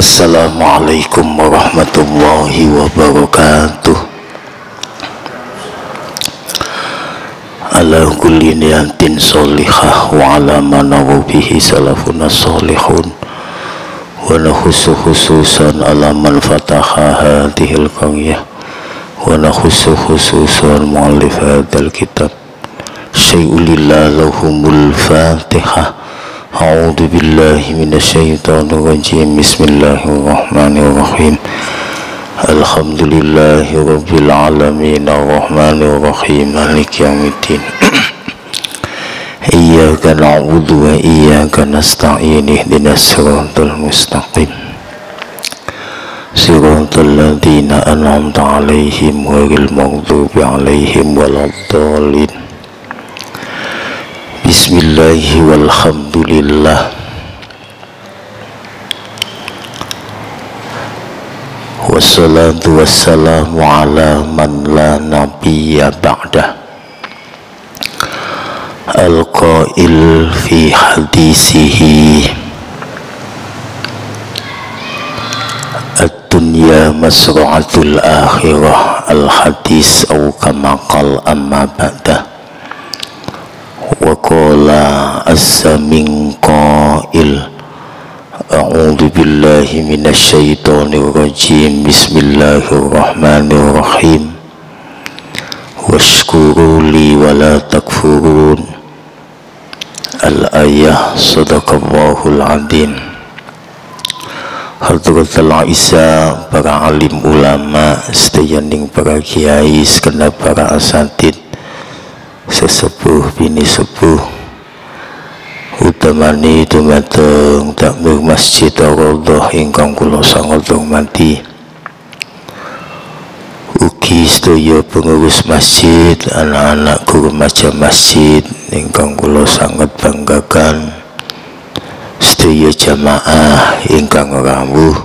Assalamualaikum warahmatullahi wabarakatuh. Ala kulli niyatin sholihah wa ala manawu bihi salafuna sholihun wa nakhusu khususan ala man fataha hadhil qaryah wa nakhusu khususan mu'allif hadhal kitab syai'ulillah lahumul fatihah. A'udzu billahi minasyaitonir rajim. Bismillahirrahmanirrahim. Alhamdulillahi rabbil alamin arrahmanir rahim maliki yaumiddin. Iyyaka na'budu wa iyyaka nasta'in ihdinas siratal mustaqim. Siratal ladzina an'amta 'alaihim ghairil maghdubi 'alaihim waladdallin. Bismillahi walhamdulillah. Wassalatu wassalamu ala man la nabiyya ba'dah. Al-qail fi hadisihi ad-dunya masra'atul akhirah. Al-hadis aw kama qala amma ba'dah. Wa qala as-samin qail a'udzu billahi minasyaitonir rajim. Bismillahirrahmanirrahim. Washkuru li wa la takfurun. Al-ayah. Sadaqallahul adzim. Hadratul Isa, para alim ulama sedayaning para kiai segenap para asatid sesepuh bini sepuh utamani dumateng takmir Masjid Ar-Raudhah ingkang kula sangat hormati, ugi sedaya pengurus masjid, anak-anak guru maja masjid ingkang kula sangat banggakan, sedaya jamaah ingkang rawuh,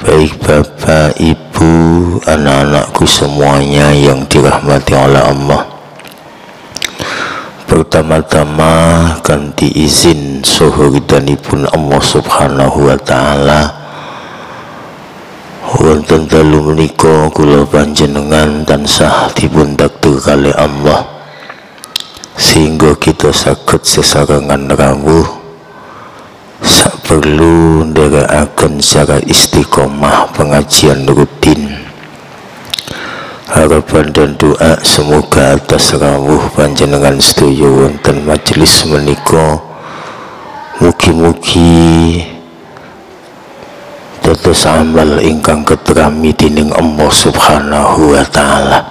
baik bapak, ibu, anak-anakku semuanya yang dirahmati oleh Allah. Pertama-tama kanthi izin saha ridhanipun Allah Subhanahu wa taala, wonten dalu menika kula panjenengan tansah dipun takdir kalih Allah sehingga kita saged sesarengan rawuh saperlu nderekaken secara istiqomah pengajian rutin. Harapan dan doa semoga atas rawuh panjenengan sedaya wonten majelis menika mugi-mugi dados amal ingkang ketrami dening Allah Subhanahu wa taala.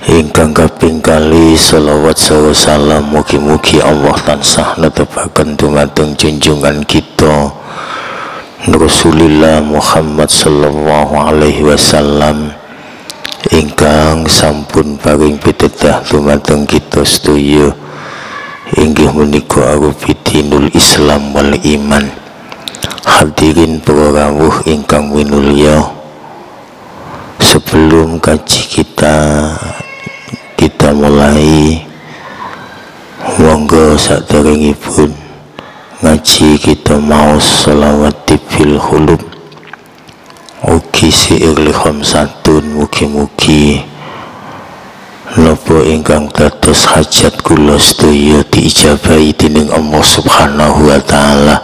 Ingkang kaping kali selawat saha salam mugi-mugi Allah tansah netepaken dumateng junjungan kita Rasulullah Muhammad sallallahu alaihi wasallam ingkang sampun paring pitedah dumateng kita sedaya inggih menika arupidinul Islam wal iman. Hadirin para rawuh ingkang winulya, sebelum kaji kita mulai, monggo saderengipun ngaji kita maos shalawat fil khulub ugi si'irli khamsatun. Mugi-mugi napa ingkang dados hajat kula sedaya diijabahi dening Allah Subhanahu wa taala.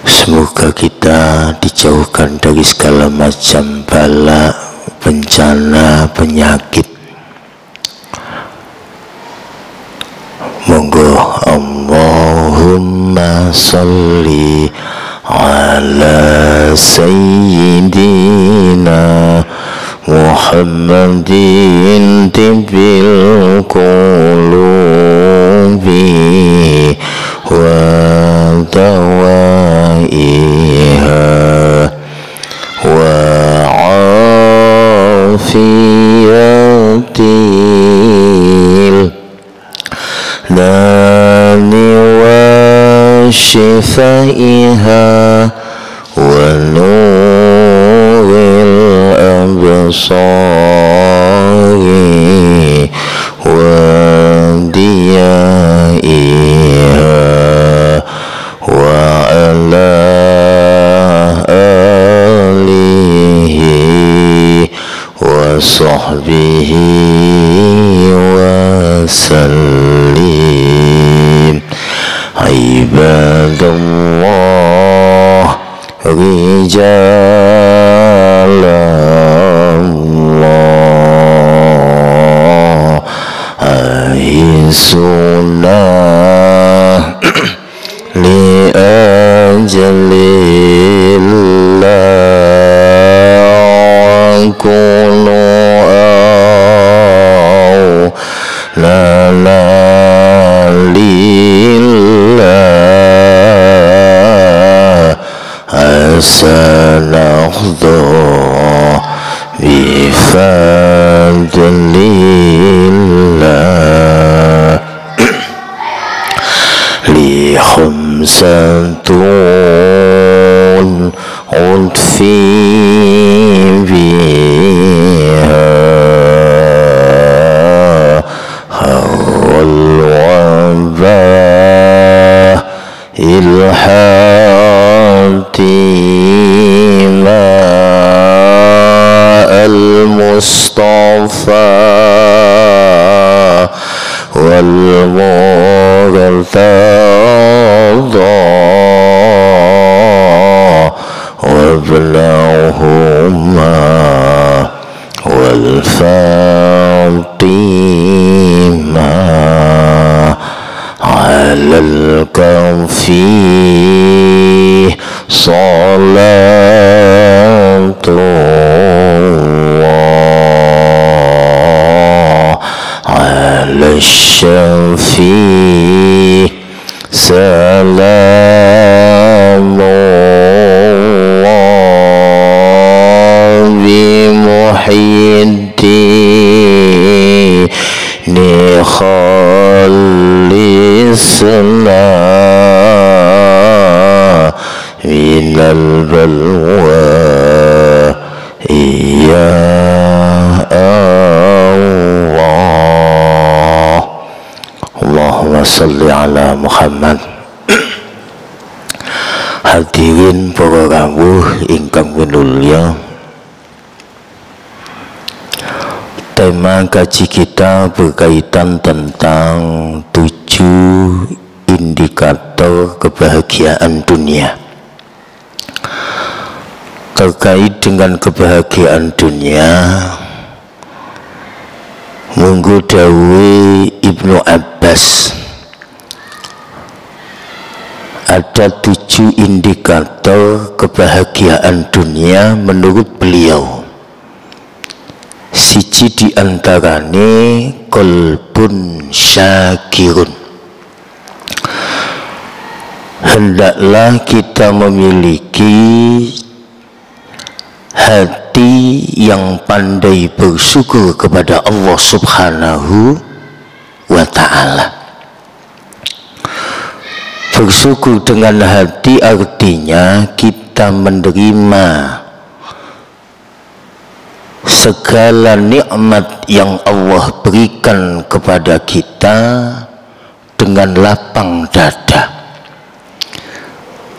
Semoga kita dijauhkan dari segala macam bala, bencana, penyakit. Monggo Allahumma sholli ala sayyidina Muhammadin tibbil qulubi wa dawaiha wa afiyatil dani wa shifaiha wa nuril absari wa diyaiha wa ala وسلم عباد الله رجال الله أهل السنة لأجل الله كلوا لا لله سنخضع بفضل الله لخمسة عطفي بها هو الوباء الحاتمة المصطفى والمرتضى وابنهما والفاطمة على الكفي صلاة الله على الشفيع سلام الله بمحيي الدين خلصنا من البلوى يا الله اللهم صل على Muhammad. Hadirin para rawuh ingkang minulya, tema kaji kita berkaitan tentang 7 indikator kebahagiaan dunia. Terkait dengan kebahagiaan dunia, munggu dawuh Ibnu Abbas, ada 7 indikator kebahagiaan dunia menurut beliau. Siji diantarane qalbun syakirun. Hendaklah kita memiliki hati yang pandai bersyukur kepada Allah Subhanahu wa ta'ala. Bersyukur dengan hati artinya kita menerima segala nikmat yang Allah berikan kepada kita dengan lapang dada,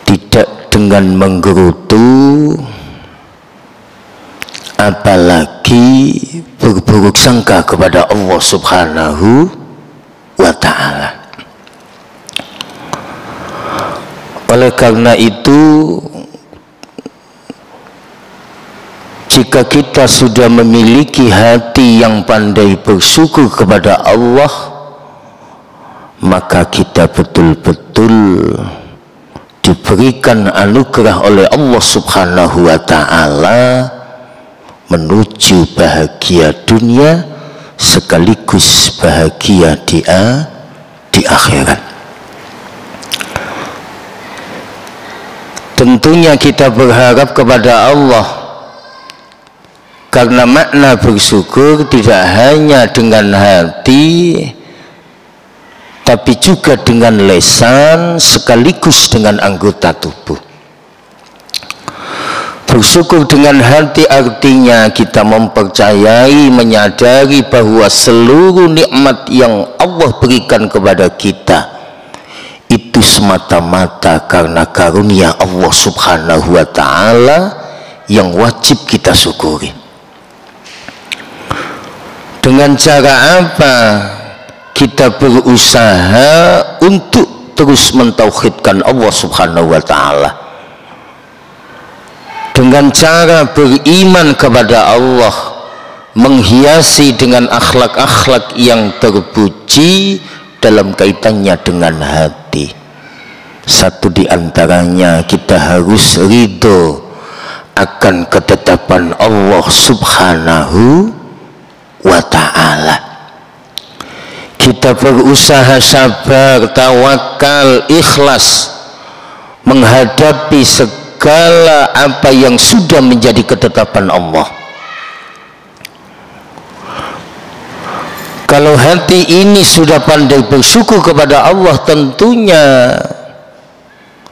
tidak dengan menggerutu, apalagi berburuk sangka kepada Allah Subhanahu wa ta'ala. Oleh karena itu, jika kita sudah memiliki hati yang pandai bersyukur kepada Allah, maka kita betul-betul diberikan anugerah oleh Allah Subhanahu wa ta'ala menuju bahagia dunia sekaligus bahagia di akhirat. Tentunya kita berharap kepada Allah, karena makna bersyukur tidak hanya dengan hati, tapi juga dengan lisan sekaligus dengan anggota tubuh. Bersyukur dengan hati artinya kita mempercayai, menyadari bahwa seluruh nikmat yang Allah berikan kepada kita itu semata-mata karena karunia Allah Subhanahu wa ta'ala yang wajib kita syukuri. Dengan cara apa kita berusaha untuk terus mentauhidkan Allah Subhanahu wa Ta'ala dengan cara beriman kepada Allah, menghiasi dengan akhlak-akhlak yang terpuji dalam kaitannya dengan hati. Satu di antaranya, kita harus ridho akan ketetapan Allah Subhanahu wa Ta'ala. Kita berusaha sabar, tawakal, ikhlas menghadapi segala apa yang sudah menjadi ketetapan Allah. Kalau hati ini sudah pandai bersyukur kepada Allah, tentunya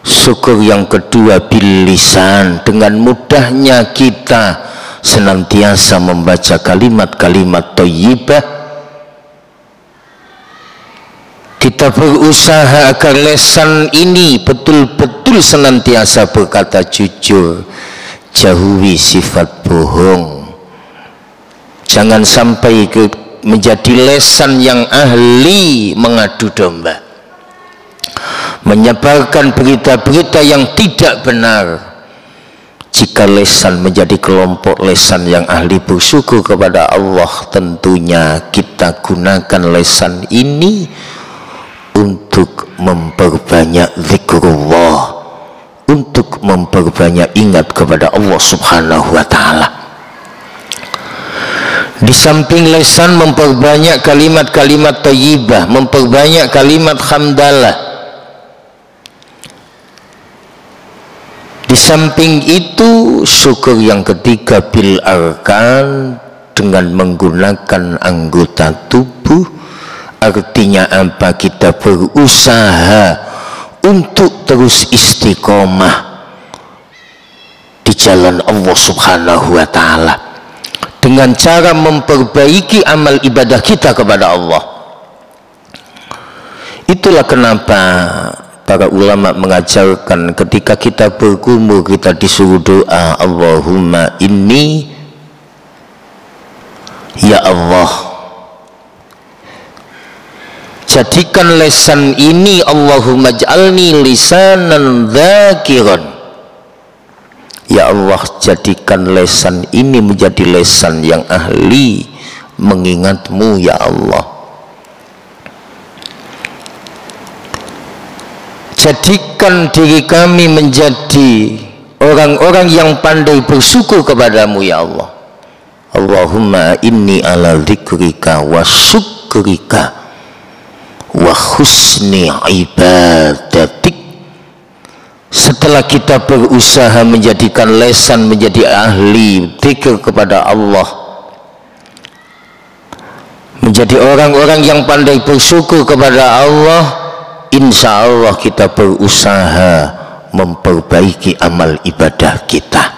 syukur yang kedua bil lisan, dengan mudahnya kita senantiasa membaca kalimat-kalimat thayyibah. Kita berusaha agar lisan ini betul-betul senantiasa berkata jujur, jauhi sifat bohong. Jangan sampai menjadi lisan yang ahli mengadu domba, menyebarkan berita-berita yang tidak benar. Jika lisan menjadi kelompok lisan yang ahli bersyukur kepada Allah, tentunya kita gunakan lisan ini untuk memperbanyak zikrullah, untuk memperbanyak ingat kepada Allah Subhanahu wa Ta'ala. Di samping lisan memperbanyak kalimat-kalimat thayyibah, memperbanyak kalimat hamdalah. Di samping itu, syukur yang ketiga bil arkan, dengan menggunakan anggota tubuh. Artinya apa? Kita berusaha untuk terus istiqomah di jalan Allah Subhanahu wa Ta'ala dengan cara memperbaiki amal ibadah kita kepada Allah. Itulah kenapa para ulama mengajarkan ketika kita bergumul, kita disuruh doa, Allahumma inni, ya Allah, jadikan lisan ini, Allahumma ja'alni lisanan dzakiran. Ya Allah, jadikan lisan ini menjadi lisan yang ahli mengingatmu, ya Allah. Jadikan diri kami menjadi orang-orang yang pandai bersyukur kepadamu, ya Allah. Allahumma inni ala dzikrika wa syukrika wa husni ibadatik. Setelah kita berusaha menjadikan lisan menjadi ahli zikir kepada Allah, menjadi orang-orang yang pandai bersyukur kepada Allah, insya Allah kita berusaha memperbaiki amal ibadah kita.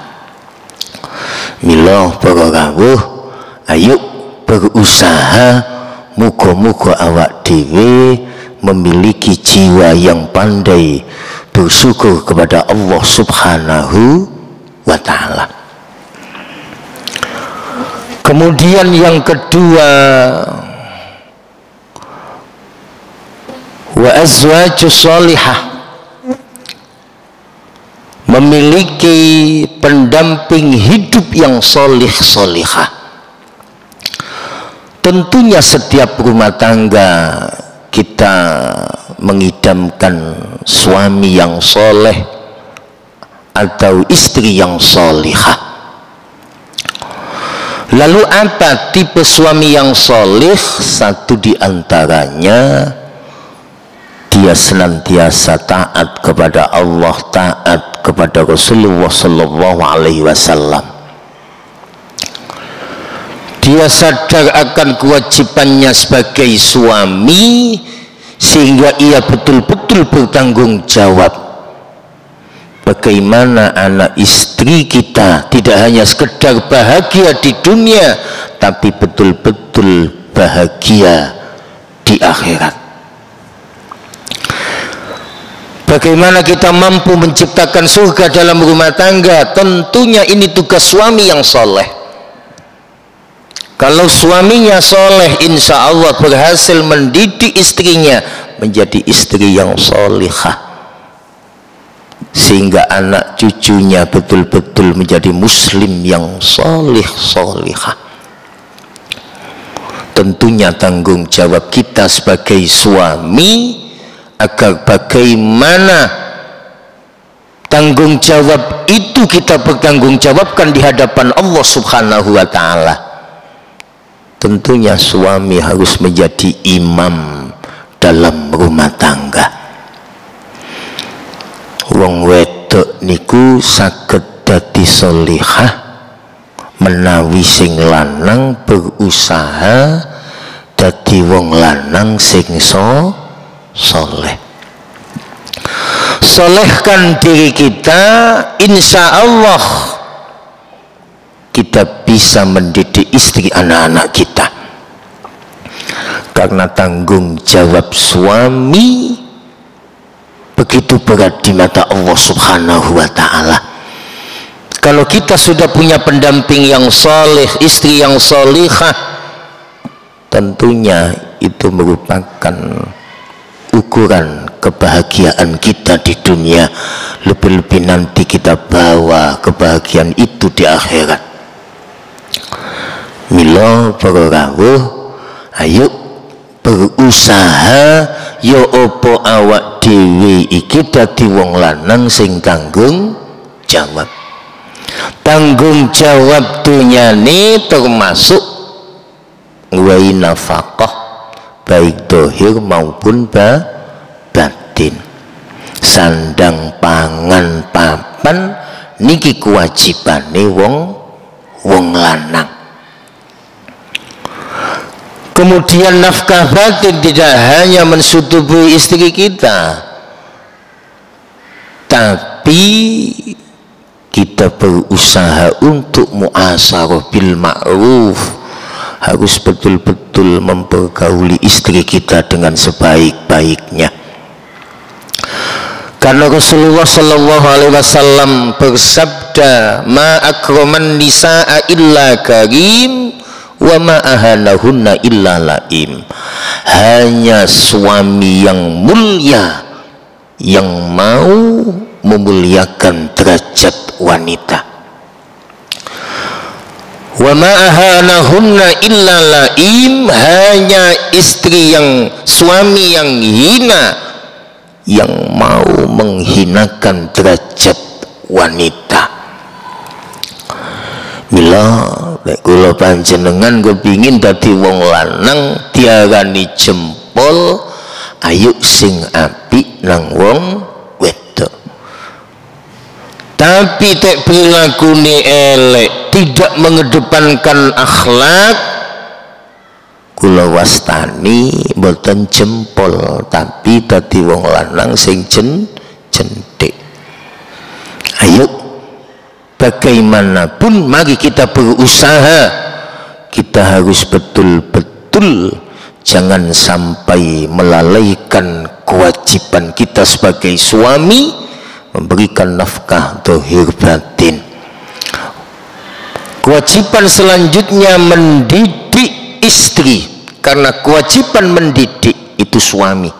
Mila para rawuh, ayo berusaha, muga-muga awak dhewe memiliki jiwa yang pandai bersyukur kepada Allah Subhanahu wa Ta'ala. Kemudian yang kedua, wa azwajus shalihah, memiliki pendamping hidup yang solih solihah. Tentunya setiap rumah tangga kita mengidamkan suami yang soleh atau istri yang solihah. Lalu apa tipe suami yang solih? Satu di antaranya, dia senantiasa taat kepada Allah, taat kepada Rasulullah Sallallahu Alaihi Wasallam. Dia sadar akan kewajibannya sebagai suami, sehingga ia betul-betul bertanggung jawab. Bagaimana anak istri kita tidak hanya sekedar bahagia di dunia, tapi betul-betul bahagia di akhirat. Bagaimana kita mampu menciptakan surga dalam rumah tangga? Tentunya ini tugas suami yang soleh. Kalau suaminya soleh, insya Allah berhasil mendidik istrinya menjadi istri yang solihah, sehingga anak cucunya betul-betul menjadi muslim yang solih solihah. Tentunya tanggung jawab kita sebagai suami agar bagaimana tanggung jawab itu kita bertanggung jawabkan di hadapan Allah Subhanahu wa ta'ala. Tentunya suami harus menjadi imam dalam rumah tangga. Wong wedok niku saged dadi solihah menawi sing lanang berusaha dadi wong lanang sing soleh. Solehkan diri kita, insya Allah kita bisa mendidik istri anak-anak kita. Karena tanggung jawab suami begitu berat di mata Allah Subhanahu wa ta'ala. Kalau kita sudah punya pendamping yang soleh, istri yang solihah, tentunya itu merupakan ukuran kebahagiaan kita di dunia. Lebih-lebih nanti kita bawa kebahagiaan itu di akhirat. Milo para rawuh, ayo berusaha yo opo awak dhewe iki dadi wong lanang sing tanggung jawab. Tanggung jawab dunyane termasuk ngwehi nafkah baik dohir maupun batin. Sandang pangan papan niki kewajibane wong lanang. Kemudian nafkah batin tidak hanya mensutubi istri kita, tapi kita berusaha untuk muasarah bil ma'ruf, harus betul-betul mempergauli istri kita dengan sebaik-baiknya. Karena Rasulullah sallallahu alaihi wasallam bersabda, ma akraman nisaa illa karim wa ma ahanahunna illa laim. Hanya suami yang mulia yang mau memuliakan derajat wanita. Wa ma ahanahunna illa laim, hanya istri yang suami yang hina yang mau menghinakan derajat wanita. Mila nek kula panjenengan kepingin dadi wong lanang diarani jempol, ayo sing apik nang wong wedok. Tapi tek prilakune elek, tidak mengedepankan akhlak, kula wastani mboten jempol, tapi dadi wong lanang sing jentik. Ayo bagaimanapun mari kita berusaha, kita harus betul-betul jangan sampai melalaikan kewajiban kita sebagai suami memberikan nafkah dohir batin. Kewajiban selanjutnya mendidik istri, karena kewajiban mendidik itu suami.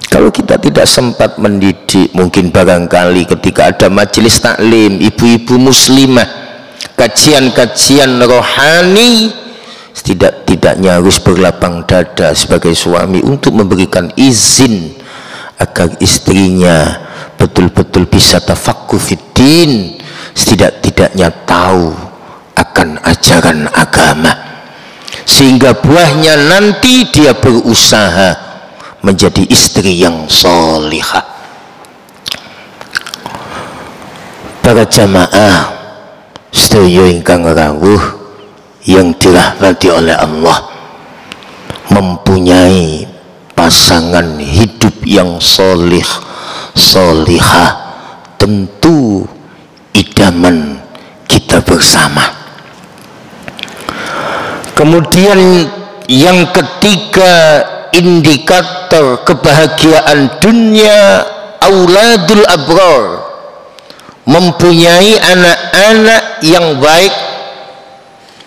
Kalau kita tidak sempat mendidik, mungkin barangkali ketika ada majelis taklim, ibu-ibu muslimah, kajian-kajian rohani, setidak-tidaknya harus berlapang dada sebagai suami untuk memberikan izin agar istrinya betul-betul bisa tafaqquh fiddin, setidak-tidaknya tahu akan ajaran agama, sehingga buahnya nanti dia berusaha menjadi istri yang solihah. Para jamaah sedaya ingkang rawuh yang dirahmati oleh Allah, mempunyai pasangan hidup yang solih solihah tentu idaman kita bersama. Kemudian yang ketiga, indikator kebahagiaan dunia, auladul abrar, mempunyai anak-anak yang baik,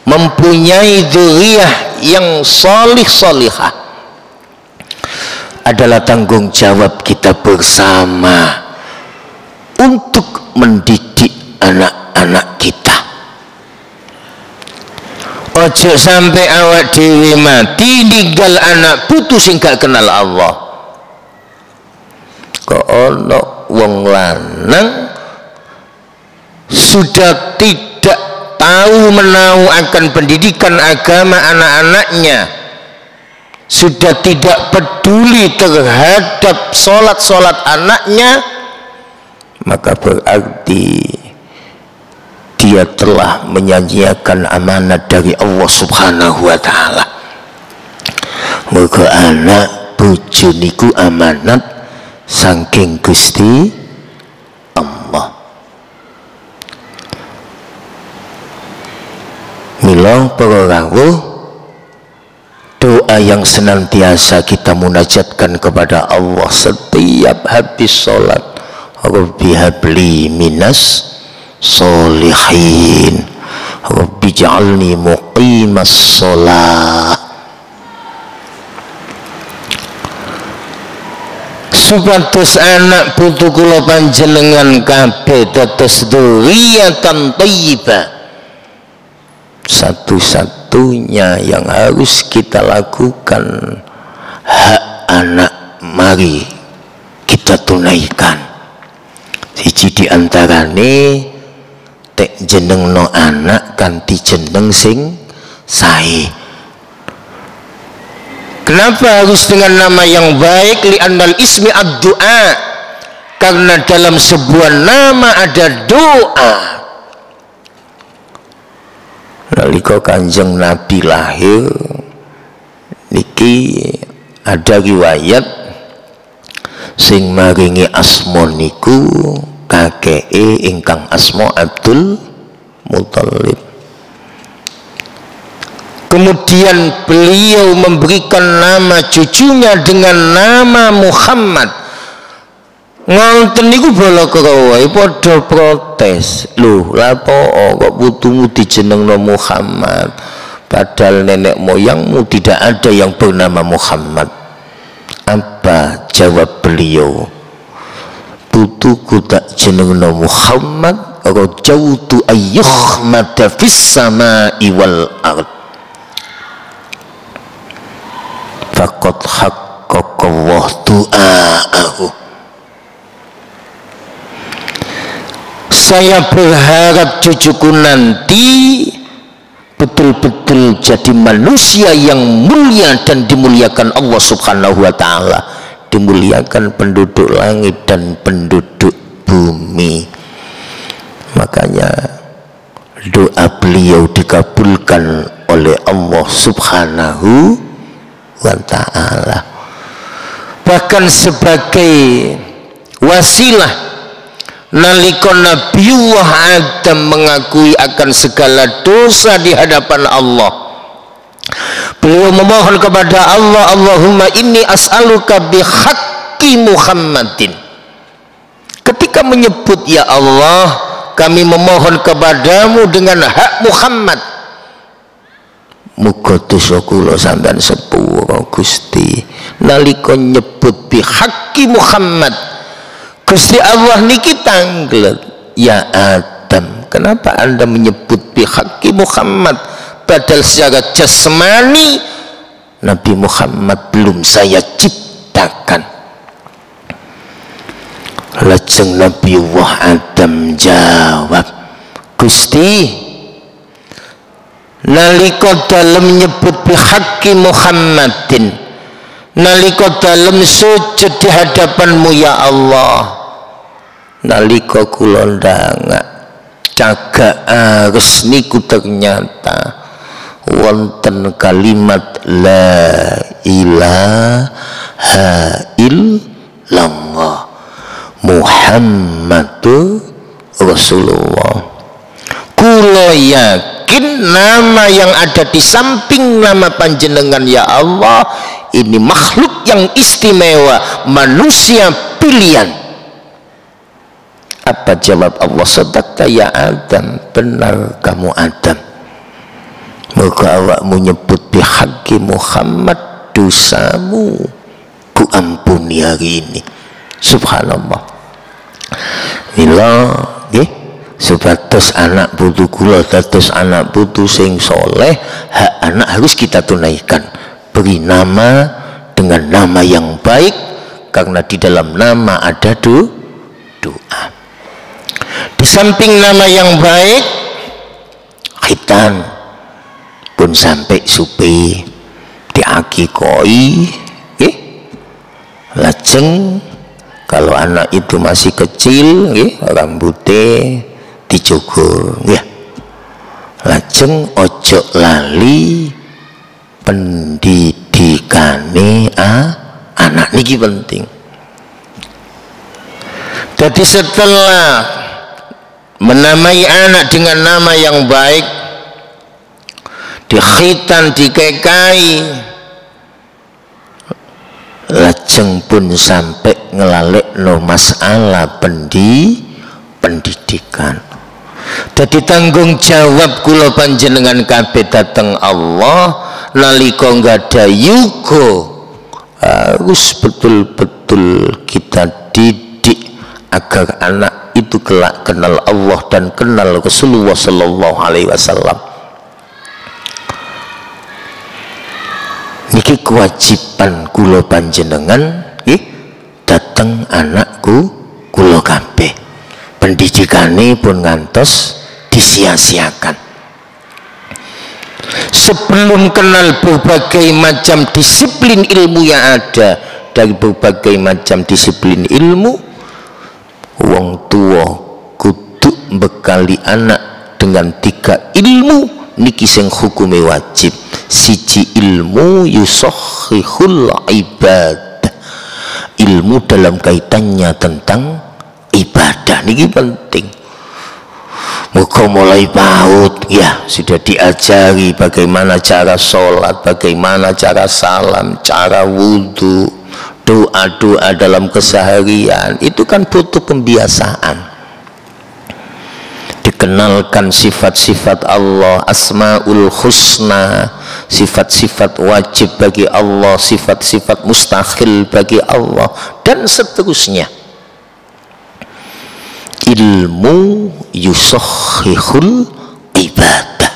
mempunyai dzurriyyah yang salih-salihah adalah tanggung jawab kita bersama untuk mendidik anak-anak kita. Ojo sampai awak dewi mati ninggal anak putu sing gak kenal Allah. Kok ono wong lanang sudah tidak tahu menahu akan pendidikan agama anak-anaknya, sudah tidak peduli terhadap sholat anaknya, maka berarti dia telah menyanyiakan amanat dari Allah Subhanahu wa ta'ala. Muga anak bojo niku amanat saking Gusti Allah. Mila para rawuh, doa yang senantiasa kita munajatkan kepada Allah setiap habis sholat, Rabbi habli minas solihin, Rabbi ja'alni muqimas sholah. Supados anak putu kula panjenengan kabeh dados dzurriyyatan thayyibah, satu-satunya yang harus kita lakukan hak anak mari kita tunaikan. Siji diantarane tek jenengno anak kanthi jeneng sing sae. Kenapa harus dengan nama yang baik? Li'annal ismi ad-du'a, karena dalam sebuah nama ada doa. Nalika Kanjeng Nabi lahir niki ada riwayat sing maringi asma niku kakeke ingkang asma Abdul Muthalib. Kemudian beliau memberikan nama cucunya dengan nama Muhammad. Ngonten niku bala kerawai padha protes. Lho, lapo kok putumu dijenengno Muhammad? Padahal nenek moyangmu tidak ada yang bernama Muhammad. Apa jawab beliau? Putuku tak jenengno Muhammad, rajautu ayyuhmada fis samai wal ard. Faqad haqqaqallah du'aahu. Saya berharap cucuku nanti betul-betul jadi manusia yang mulia dan dimuliakan Allah Subhanahu wa ta'ala, dimuliakan penduduk langit dan penduduk bumi. Makanya doa beliau dikabulkan oleh Allah Subhanahu wa ta'ala. Bahkan sebagai wasilah nalika Nabiullah Adam mengakui akan segala dosa di hadapan Allah, beliau memohon kepada Allah, Allahumma inni as'aluka bihaqqi Muhammadin. Ketika menyebut ya Allah, kami memohon kepadamu dengan hak Muhammad. Muga dosa kula sampean sepura Gusti. Nalika nyebut bihaqqi Muhammad, Gusti Allah niki tanglet, ya Adam, kenapa Anda menyebut bihaqqi Muhammad? Padahal secara jasmani Nabi Muhammad belum saya ciptakan. Lajeng Nabiullah Adam jawab, Gusti, nalika dalem nyebut bihaqqi Muhammadin, nalika dalem sujud di hadapanmu ya Allah, nalika kula ndangak cagak ares niku ternyata wonten kalimat la ilaha illallah Muhammadur Rasulullah. Kula yakin nama yang ada di samping nama panjenengan ya Allah ini makhluk yang istimewa, manusia pilihan. Apa jawab Allah? Sadaqta ya Adam, benar kamu Adam. Muga awakmu nyebut bihaqqi Muhammad, dosamu ku ampuni hari ini. Subhanallah. Mila nggih supados anak putu kula dados anak putu sing soleh, hak anak harus kita tunaikan. Beri nama dengan nama yang baik, karena di dalam nama ada doa. Di samping nama yang baik, khitan pun sampai supi diakikoi, lajeng kalau anak itu masih kecil, rambutnya dicukur, lajeng ojo lali pendidikane anak niki penting. Jadi setelah menamai anak dengan nama yang baik, dikhitan, dikekai, lajeng pun sampai ngelalek no masalah pendidikan. Jadi tanggung jawab kula panjenengan kabeh dateng Allah nalika nggada yuga harus betul-betul kita didik agar anak itu kelak kenal Allah dan kenal Rasulullah sallallahu alaihi wasallam. Niki kewajiban kula panjenengan dateng anakku kula kabeh. Pendidikane pun ngantos disia-siakan. Sebelum kenal berbagai macam disiplin ilmu yang ada, dari berbagai macam disiplin ilmu, wong tua kudu bekali anak dengan 3 ilmu niki sing hukume wajib. Siji ilmu yusohihul ibad, ilmu dalam kaitannya tentang ibadah niki penting. Muka mulai PAUD ya sudah diajari bagaimana cara sholat, bagaimana cara salam, cara wudhu, doa-doa dalam keseharian. Itu kan butuh pembiasaan. Dikenalkan sifat-sifat Allah, asmaul husna, sifat-sifat wajib bagi Allah, sifat-sifat mustahil bagi Allah, dan seterusnya. Ilmu yusohihul ibadah.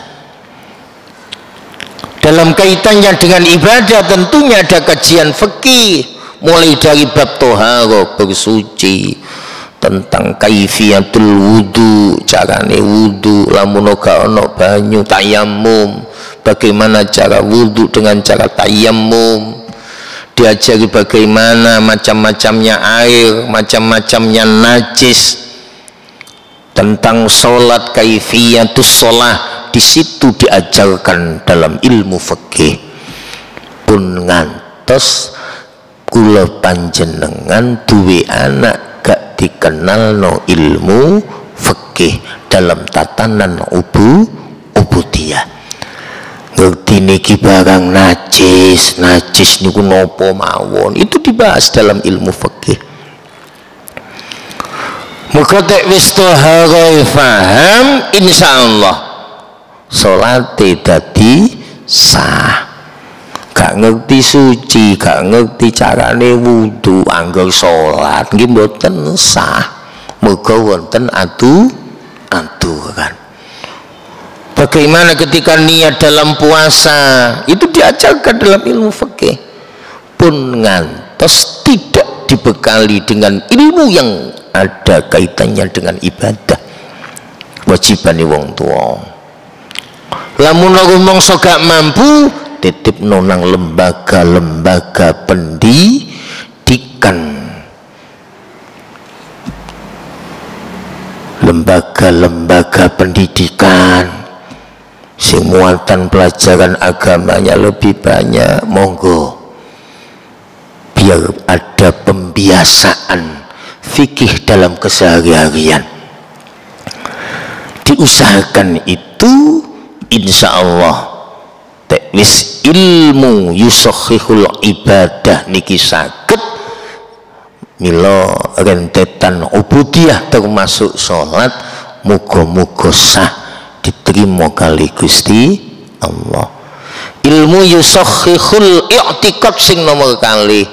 Dalam kaitannya dengan ibadah tentunya ada kajian fikih, mulai dari bab toharo, bersuci, tentang kaifiyatul wudu, carane wudu, lamun ora ana banyu, tayamum, bagaimana cara wudu dengan cara tayamum, diajari bagaimana macam-macamnya air, macam-macamnya najis, tentang sholat, kaifiyatus sholat, di situ diajarkan dalam ilmu fikih. Pun ngantos kula panjenengan duwe anak gak dikenal no ilmu fikih dalam tatanan ubudiyah. Ngerti niki barang najis niku nopo mawon, itu dibahas dalam ilmu fikih. Muga tek wis toharo paham, insyaallah salate dadi sah. Gak ngerti suci, gak ngerti carane wudu, angger salat nggih mboten sah. Muga wonten aturan. Bagaimana ketika niat dalam puasa, itu diajarkan dalam ilmu fikih. Pun ngantos tidak dibekali dengan ilmu yang ada kaitannya dengan ibadah. Wajibane wong tua. Lamun rumangsa gak mampu, titip nonang lembaga-lembaga pendidikan. Lembaga-lembaga pendidikan sing muatan pelajaran agamanya lebih banyak, monggo. Biar ada pembiasaan fikih dalam keseharian. Diusahakan itu, insya Allah wis ilmu yusohihul ibadah niki saged mila rentetan ubudiyah termasuk sholat, muga-muga sah diterima kali Gusti Allah. Ilmu yusakhihul i'tiqad sing nomor kali.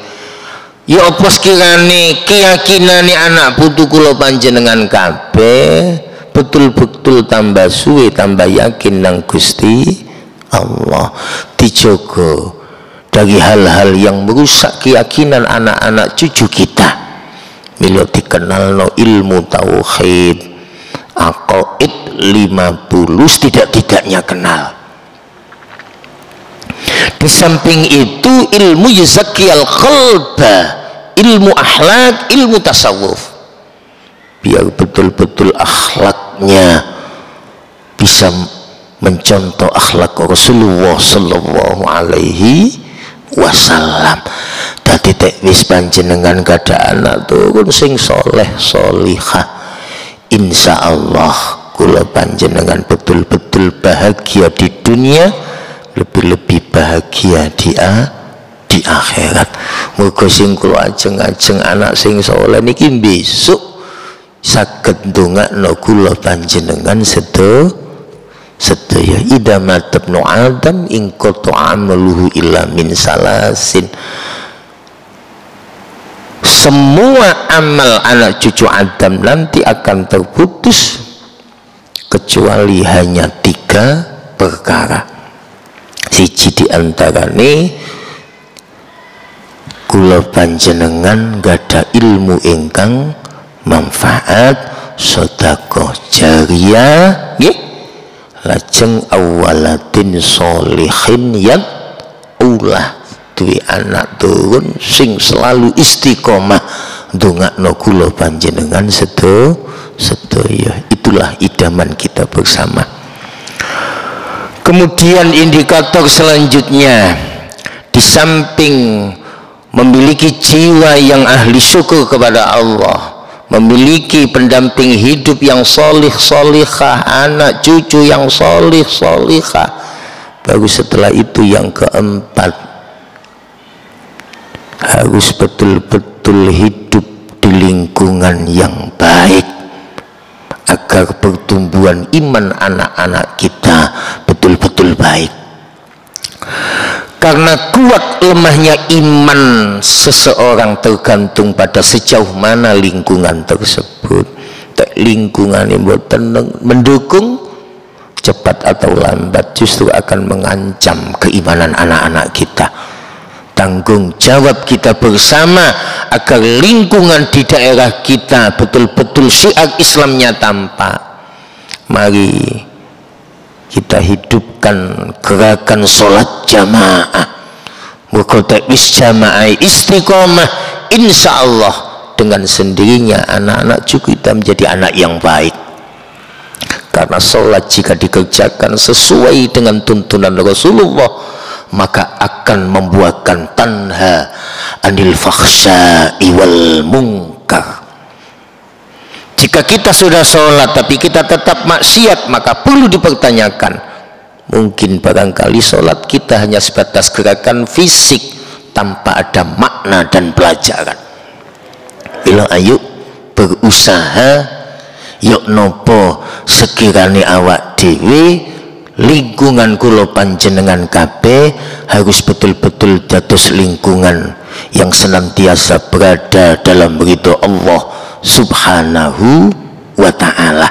Ya apa sekirane keyakinane anak putu kula panjenengan kabeh betul-betul tambah suwe tambah yakin nang Gusti Allah, dijogo dari hal-hal yang merusak keyakinan anak-anak cucu kita. Mila dikenalno ilmu tauhid, aqaid 50 tidak-tidaknya kenal. Di samping itu ilmu yuzakiyal qalba, ilmu akhlak, ilmu tasawuf, biar betul-betul akhlaknya bisa mencontoh akhlak Rasulullah sallallahu alaihi wasallam. Dadi tek wis panjenengan kada anak turun sing soleh solihah, insyaallah kula panjenengan betul-betul bahagia di dunia, lebih-lebih bahagia di akhirat. Muga sing kula ajeng-ajeng anak sing saleh niki besok saged ndongakno kula panjenengan sedaya idza matabnu adam in qata amaluhu illa min salasin. Semua amal anak cucu Adam nanti akan terputus kecuali hanya 3 perkara. Siji diantarane kula panjenengan gada ilmu ingkang manfaat, sedekah jariyah nggih, lajeng awaladin sholihin yang ulah duwe anak turun sing selalu istiqomah ndongakno kula panjenengan sedaya. Itulah idaman kita bersama. Kemudian indikator selanjutnya, di samping memiliki jiwa yang ahli syukur kepada Allah, memiliki pendamping hidup yang solih solihah, anak cucu yang solih solihah, baru setelah itu yang keempat, harus betul-betul hidup di lingkungan yang baik agar pertumbuhan iman anak-anak kita betul-betul baik. Karena kuat lemahnya iman seseorang tergantung pada sejauh mana lingkungan tersebut. Lingkungan yang mendukung, cepat atau lambat justru akan mengancam keimanan anak-anak kita. Tanggung jawab kita bersama agar lingkungan di daerah kita betul-betul syiar Islamnya tampak. Mari kita hidupkan gerakan sholat jamaah, muka wis jamaah istiqomah, insya Allah dengan sendirinya anak-anak cucu kita menjadi anak yang baik. Karena sholat jika dikerjakan sesuai dengan tuntunan Rasulullah, maka akan membuahkan tanha anil fakhsya'i wal munkar. Jika kita sudah sholat tapi kita tetap maksiat, maka perlu dipertanyakan. Mungkin barangkali sholat kita hanya sebatas gerakan fisik tanpa ada makna dan pelajaran. Bila ayo berusaha, yuk nopo sekiranya awak dewi lingkungan kula panjenengan kabeh harus betul-betul dados lingkungan yang senantiasa berada dalam ridho Allah Subhanahu wa ta'ala.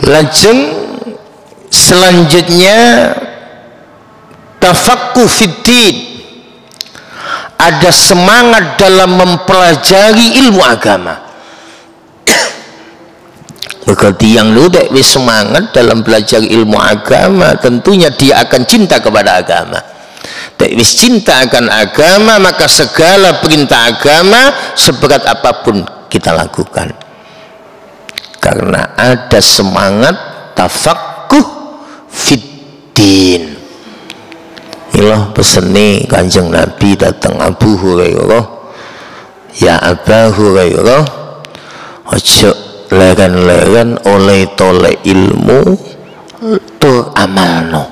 Lajeng selanjutnya tafaqquh fiddin, ada semangat dalam mempelajari ilmu agama. Berarti yang udah semangat dalam belajar ilmu agama, tentunya dia akan cinta kepada agama. Wis cinta akan agama, maka segala perintah agama seberat apapun kita lakukan. Karena ada semangat tafaqquh fiddin. Ilah peseni Kanjeng Nabi datang Abu Hurairah, ya Abu Hurairah, ojo leren-leren oleh tole ilmu tur amalno.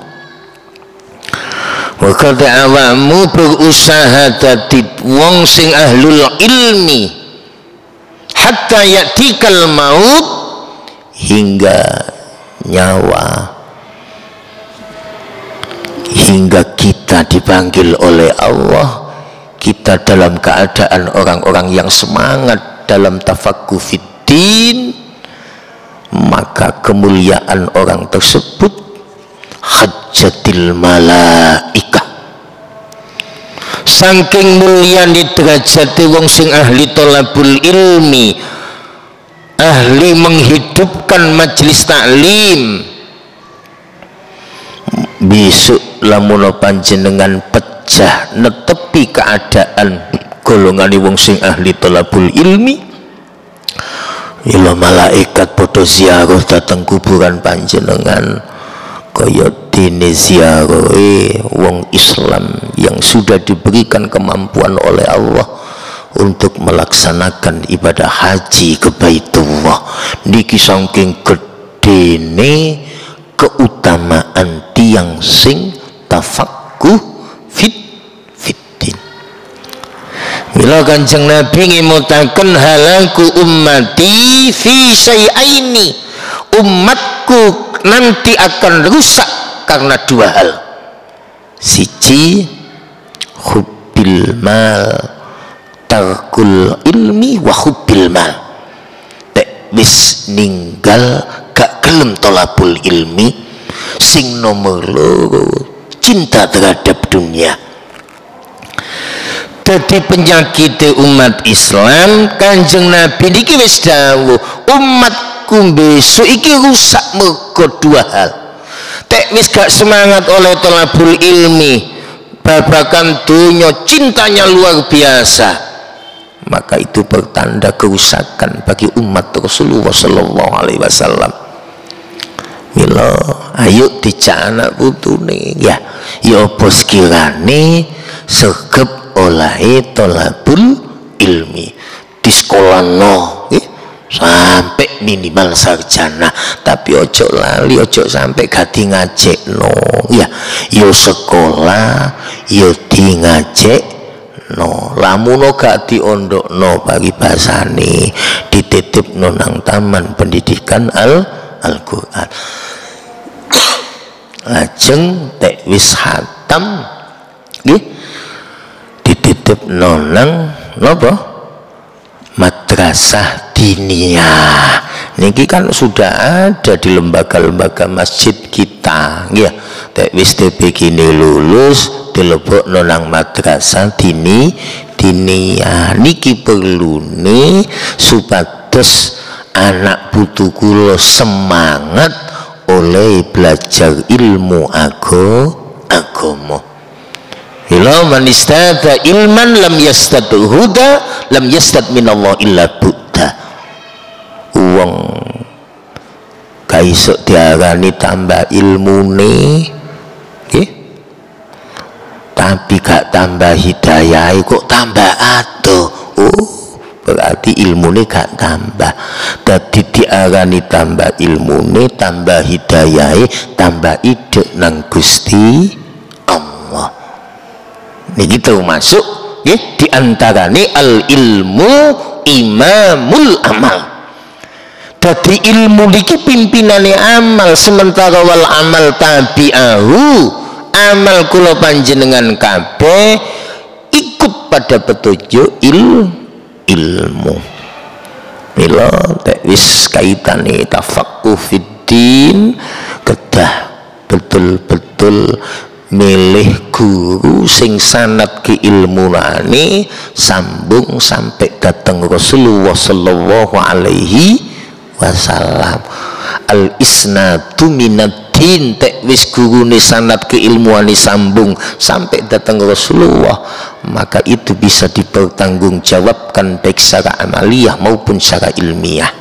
Maka awamu berusaha dadi wong sing ahlul ilmi hatta yatikal maut, hingga nyawa hingga kita dipanggil oleh Allah, kita dalam keadaan orang-orang yang semangat dalam tafaqquh fiddin, maka kemuliaan orang tersebut hajjatil malaikah, saking mulyani derajate wong sing ahli thalabul ilmi, ahli menghidupkan majelis taklim. Besok lamun panjenengan pecah netepi keadaan golongan wong sing ahli thalabul ilmi, ila malaikat padha ziarah dateng kuburan panjenengan kaya dene ziarah wong Islam yang sudah diberikan kemampuan oleh Allah untuk melaksanakan ibadah haji ke Baitullah. Niki saking gedene keutamaan tiang sing tafaqquh fiddin. Mila Kanjeng Nabi ngimutaken halaku ummati fi syai'aini, umatku nanti akan rusak karena dua hal. Siji hubbil mal, tarkul ilmi wa hubbil mal. Tek wis ninggal gak gelem thalabul ilmi, sing nomor loro cinta terhadap dunia. Jadi penyakit umat Islam, Kanjeng Nabi niki wis dawuh umatku besok iki rusak mergo dua hal. Tek wis gak semangat oleh thalabul ilmi, babakan dunia cintanya luar biasa, maka itu bertanda kerusakan bagi umat Rasulullah sallallahu alaihi wasallam. Mila ayo dijak anak putune ya apa sekirane segep olahe thalabul ilmi di sekolah sampai minimal sarjana, tapi ojo lali, ojo sampai gati ngajekno ya, yo sekolah yo di ngajekno, lamuno gak diondokno bagi bahasane dititipno nang taman pendidikan Al-Qur'an. Lajeng tek wis hatam nggih dititipno nang napa madrasah diniyah. Niki kan sudah ada di lembaga-lembaga masjid kita nggih. Tek wis begini lulus dilebokno nang madrasah diniyah. Niki perlune supados anak putu kula semangat oleh belajar ilmu agama. Ila man istada ilman lam yastad huda lam yastad minallah illa buddha. Wong kaiso diarani tambah ilmune nggih, tapi gak tambah hidayah kok tambah adoh. Berarti ilmune gak tambah. Dadi diarani tambah ilmune, tambah hidayahe, tambah ide nang Gusti Allah. Niki termasuk nggih diantarane al ilmu imamul amal. Dadi ilmu niki pimpinane amal, sementara wal amal tabi'ahu, amal kula panjenengan kabeh ikut pada petunjuk ilmu. Mila tek wis kaitane tafaqquh fiddin kedah betul-betul milih guru sing sanad ke ilmunane sambung sampai datang Rasulullah sallallahu alaihi wasallam. Al isnadu minaddin, tek wis gurune sanad ke ilmuane sambung sampai datang Rasulullah, maka itu bisa dipertanggungjawabkan baik secara amaliyah maupun secara ilmiah.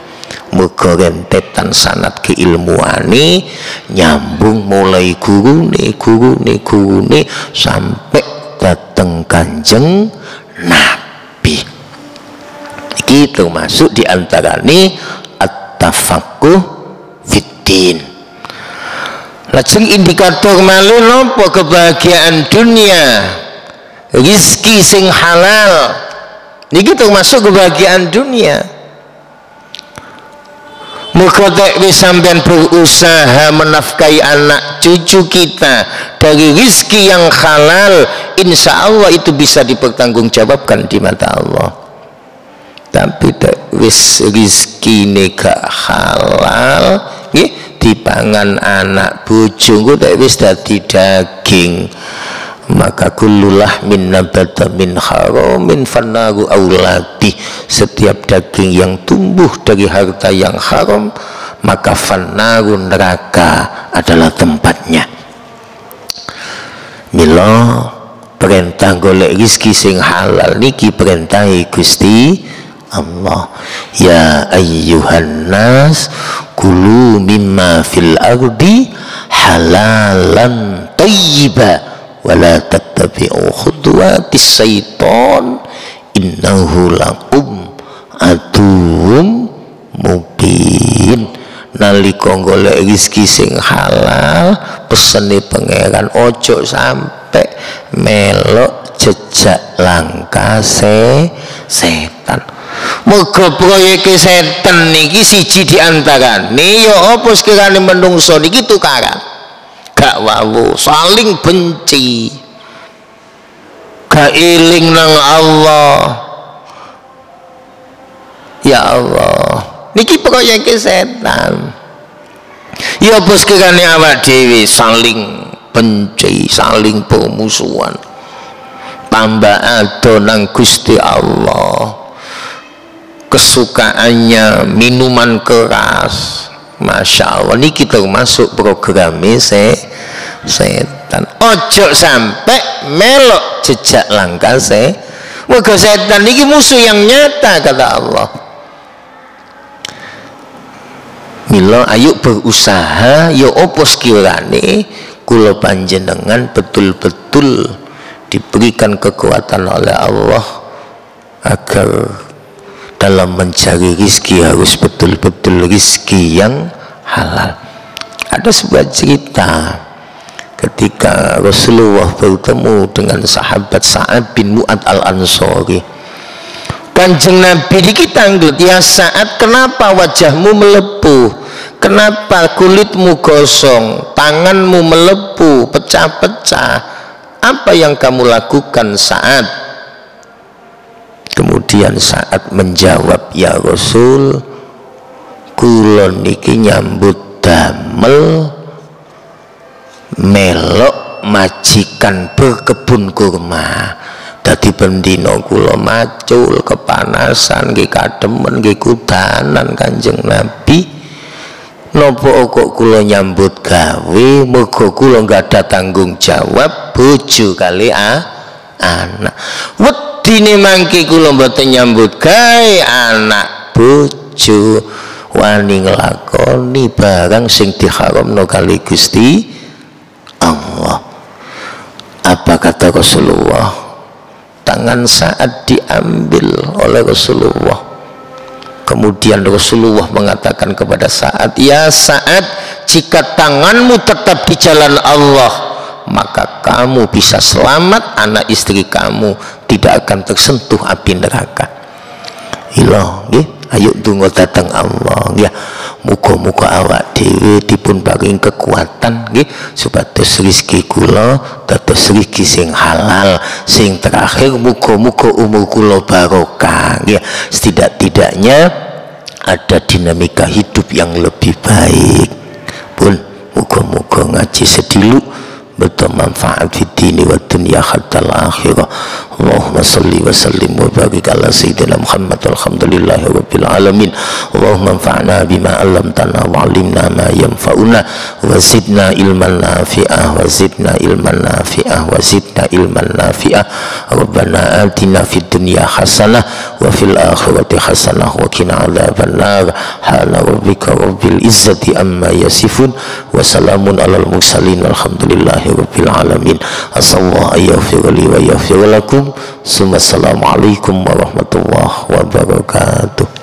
Muga rentetan sanad keilmuane nyambung mulai gurune sampai dateng Kanjeng Nabi. Iki termasuk diantarane at-tafaqquh fiddin. Lajeng indikator malih napa kebahagiaan dunia, rizki sing halal niki termasuk kebahagiaan dunia. Muga tek wis sampean berusaha menafkahi anak cucu kita dari rizki yang halal, insya Allah itu bisa dipertanggungjawabkan di mata Allah. Tapi tek wis rizki gak halal nggih, dipangan anak bojo engko tek wis dadi daging, maka kullulah min nabata min haramin fannaru auladi. Setiap daging yang tumbuh dari harta yang haram, maka fannaru, neraka adalah tempatnya. Mila perintah golek rizki sing halal niki perintah Gusti Allah. Ya ayyuhan nas kulu mimma fil ardi halalan thayyiba wala tattabi'u khutuwatis syaiton innahu lakum aduwwum mubin. Nalika golek rezeki sing halal, pesene pangeran ojo sampai melok jejak langkah setan. Mergo proyeke setan niki siji diantarane ya apa sekirane menungso niki tukaran. Gak wawu, saling benci, gak eling nang Allah. Ya Allah, niki proyeke setan. Ya bos kirane awak dhewe saling benci, saling permusuhan, tambah ado nang Gusti Allah. Kesukaannya minuman keras, masya Allah, niki termasuk programnya setan. Ojo sampai melok jejak langkah Moga setan niki musuh yang nyata kata Allah. Mila ayo berusaha ya opo sekirane kula panjenengan betul-betul diberikan kekuatan oleh Allah agar dalam mencari rizki harus betul-betul rizki yang halal. Ada sebuah cerita ketika Rasulullah bertemu dengan sahabat Sa'ad bin Mu'ad al-Ansari. Kanjeng Nabi ditanglet, ya Sa'ad, kenapa wajahmu melepuh? Kenapa kulitmu gosong? Tanganmu melepuh, pecah-pecah. Apa yang kamu lakukan, Sa'ad? Kemudian Sa'ad menjawab, ya Rasul, kula niki nyambut damel melok majikan berkebun kurma. Dadi bendina kula macul kepanasan nggih kademen nggih kudanan Kanjeng Nabi. Napa kok kula nyambut gawe? Mergo kula nggada tanggung jawab bojo kali anak. Wedine mangke kula mboten nyambut gawe anak bojo wani nglakoni barang sing diharamno kali Gusti Allah. Apa kata Rasulullah? Tangan Sa'ad diambil oleh Rasulullah. Kemudian Rasulullah mengatakan kepada Sa'ad, ya Sa'ad, jika tanganmu tetap di jalan Allah, maka kamu bisa selamat, anak istri kamu tidak akan tersentuh api neraka. Ilah, ayo tunggu datang Allah, ya. Muga-muga awak dhewe dipun paring kekuatan nggih supados rezeki kula dados rezeki sing halal, sing terakhir muga-muga umur kula barokah nggih. Setidak-tidaknya ada dinamika hidup yang lebih baik. Pun muga-muga ngaji sedilu betul manfaat fid dini wa dunya hatta al-akhirah. Allahumma salli wa sallim wa barik ala sayyidina Muhammad alhamdulillahi rabbil alamin. Allahumma anfa'na bima 'allamtana wa 'allimna ma yanfa'una wa zidna ilman nafi'ah wa zidna ilman nafi'ah wa zidna ilman nafi'ah. Rabbana atina fid dunya hasanah wa fil akhirati hasanah wa qina adzaban nar. Hala rabbika rabbil izzati amma yasifun wa salamun alal mursalin alhamdulillahi rabbil alamin. Asallahu ayyafir li wa yaghfir lakum. Assalamualaikum warahmatullahi wabarakatuh.